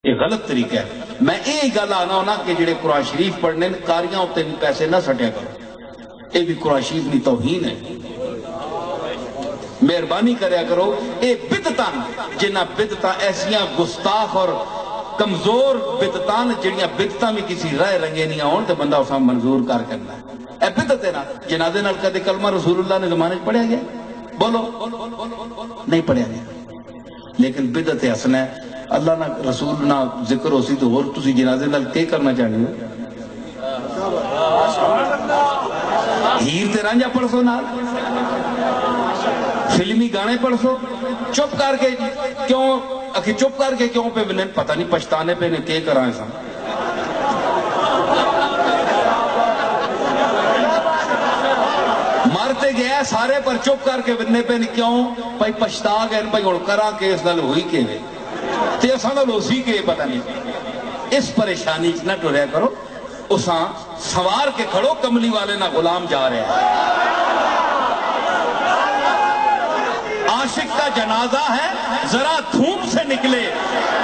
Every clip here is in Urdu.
یہ غلط طریقہ ہے. میں یہ گل آنا ہونا کہ جڑے قرآن شریف پڑھنے کاریاں ہوتے بھی پیسے نہ سٹیا کرو، یہ بھی قرآن شریف کی توہین ہے. مہربانی کریا کرو. یہ بدعتاں جنہ بدعتاں ایسیاں گستاخ اور کمزور بدعتاں جڑیاں بدعتاں بھی کسی رائے رنگے نہیں آن تو بندہ اساں منظور کر کرنا ہے. اے بدعت ہے نا. جنازے نال کدے کلمہ رسول اللہ نے زمانے پڑھیا گیا؟ بولو نہیں پڑھیا گیا. لیکن بدعت حسن ہے. اللہ نہ رسول نہ ذکر ہو سی تو اور تسی جنازے نال کی کرنا چاہیے ہو؟ ہیر تے رانجھا پڑھ سو نال، فلمی گانے پڑھ سو. چپ کر کے کیوں اکھی چپ کر کے کیوں پہ بنن؟ پتہ نہیں پچھتانے پہ نے کی کرائیں سا. مارتے گیا سارے پر چپ کر کے بننے پہ کیوں؟ بھائی پچھتا گئے بھائی اور کرا کے اس نال ہوئی کے وے تے اساں نال اسی کے پتہ نہیں. اس پریشانی نہ ٹریا کرو. اساں سوار کے کھڑو کملی والے نہ غلام جا رہے ہیں. عاشق کا جنازہ ہے ذرا دھوم سے نکلے،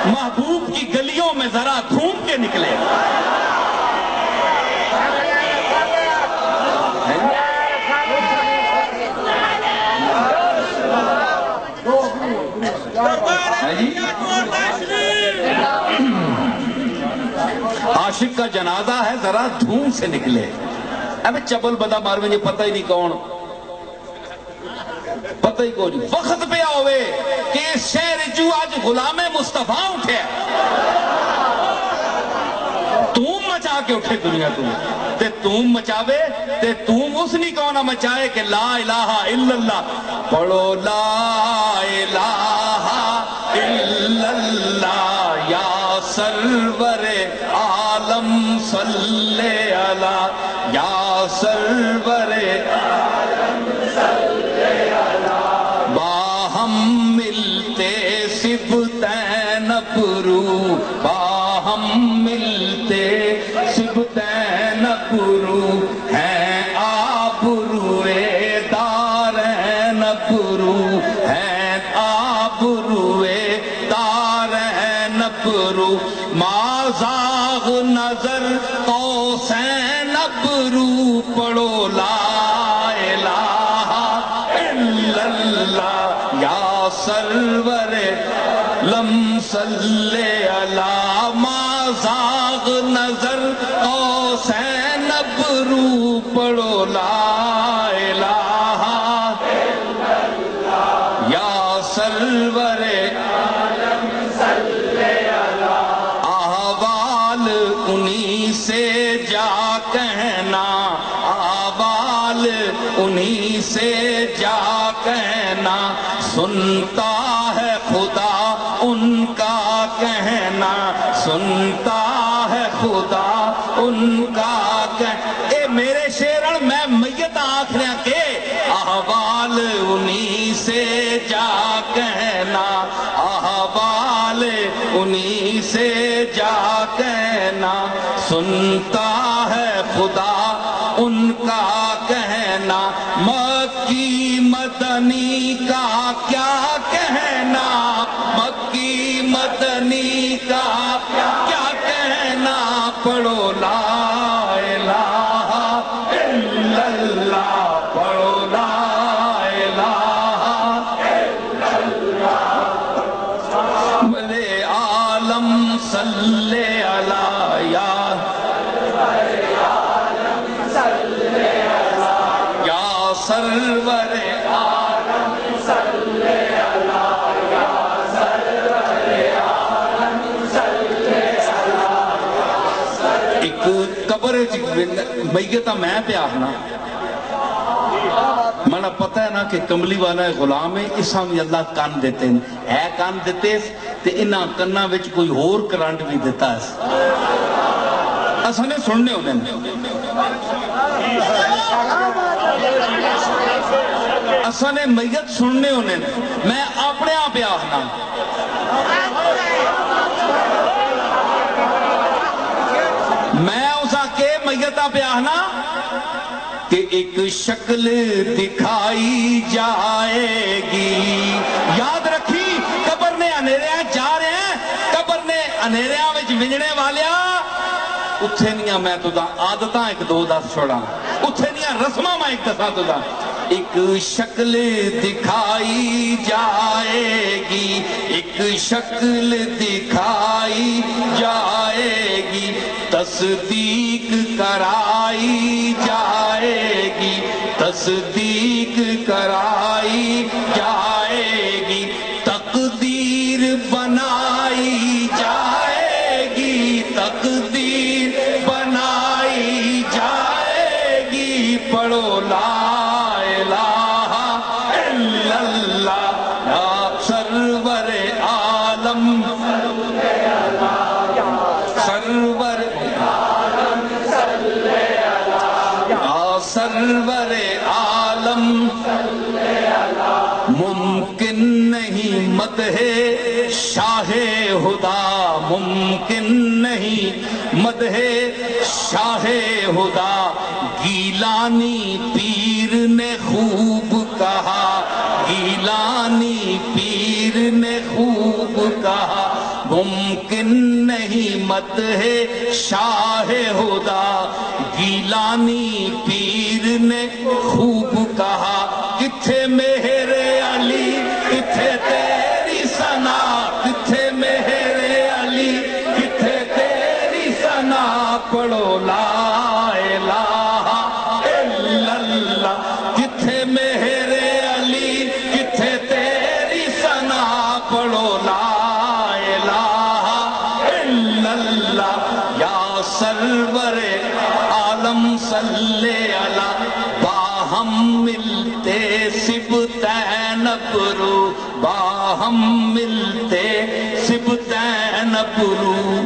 محبوب کی گلیوں میں ذرا دھوم کے نکلے. عاشق کا جنازہ ہے ذرا دھوم سے نکلے. اب چبل بدا مار میں پتہ ہی نہیں کون، پتہ ہی کوئی نہیں. وقت پہ آوے کہ شہر جو آج غلام مصطفیٰ اٹھے، تم مچا کے اٹھے دنیا تے تم مچاوے تے تم اس نہیں کہنا مچائے کہ لا الہ الا اللہ پڑھو. لا الہ الا اللہ یا سرور عالم صلی علی یا سرور عالم صلی علی. باہم ملتے سبتین ابرو، باہم ملتے سبتین ابرو ہیں آبروئے دارین ابرو ہیں آبروئے دارین ابرو. ما زاغ نظر قوسین ابرو پڑھو لا الہ الا اللہ یا سرور لم صلی علی. ما زاغ نظر قوسین ابرو پڑھو لا الہ الا اللہ یا سرور انہی سے جا کہنا، آوال انہی سے جا کہنا. سنتا ہے خدا ان کا کہنا، سنتا ہے خدا ان کا کہنا. اے میرے شیرن میں میت آخریاں کے احوال انہی سے جا کہنا، احوال انہی سے جا کہنا. سنتا ہے خدا ان کا کہنا. مکی مدنی کا کیا کہنا، مکی مدنی کا کیا کہنا. پڑھو لا الہ الا اللہ پڑھو لا الہ الا اللہ. بلے عالم صلی علی یا سرور عالم صلی علی یا سرور عالم صلی علی. ایک قبر میتہ میں پہ آخنا منا پتہ ہے نا کہ کملی والا غلام ہے. اس ہم اللہ کان دیتے ہیں، ہے کان دیتے تے انہاں کناں وچ کوئی اور کرنٹ بھی دیتا ہے. اساں نے سننے ہونے اساں نے میت سننے ہونے. میں اپنے آپ آخنا میں اسا کے میتہ پہ آخنا کہ ایک شکل دکھائی جائے گی. یاد رکھی قبر نے اندھیرے جا رہے ہیں، قبر نے انیریاں وچ ونجنے والیا اتھے نیاں میں تو دا عادتاں ایک دو دس چھوڑا اتھے نیاں رسمہ میں ایک دسا تو دا ایک شکل دکھائی جائے گی ایک شکل دکھائی جائے گی تصدیق کرائی جائے گی تصدیق کرائی جائے گی تقدیر بنائی جائے گی تقدیر بنائی جائے گی پڑھو لا الہ الا اللہ یا سرور عالم سرور سرور عالم ممکن نہیں مدح شاہ خدا ممکن نہیں مدح شاہ خدا گیلانی پیر نے خوب کہا گیلانی پیر نے خوب کہا ممکن نہیں مدح شاہ خدا گیلانی پیر نے خوب کہا کتھے مہر علی کتھے تیری ثنا کتھے مہر علی کتھے تیری ثنا پڑھو لا الہ الا اللہ کتھے مہر علی کتھے تیری ثنا پڑھو لا الہ الا اللہ یا سرور عالم صلی علی باہم ملتے سبتین برو باہم ملتے سبتین برو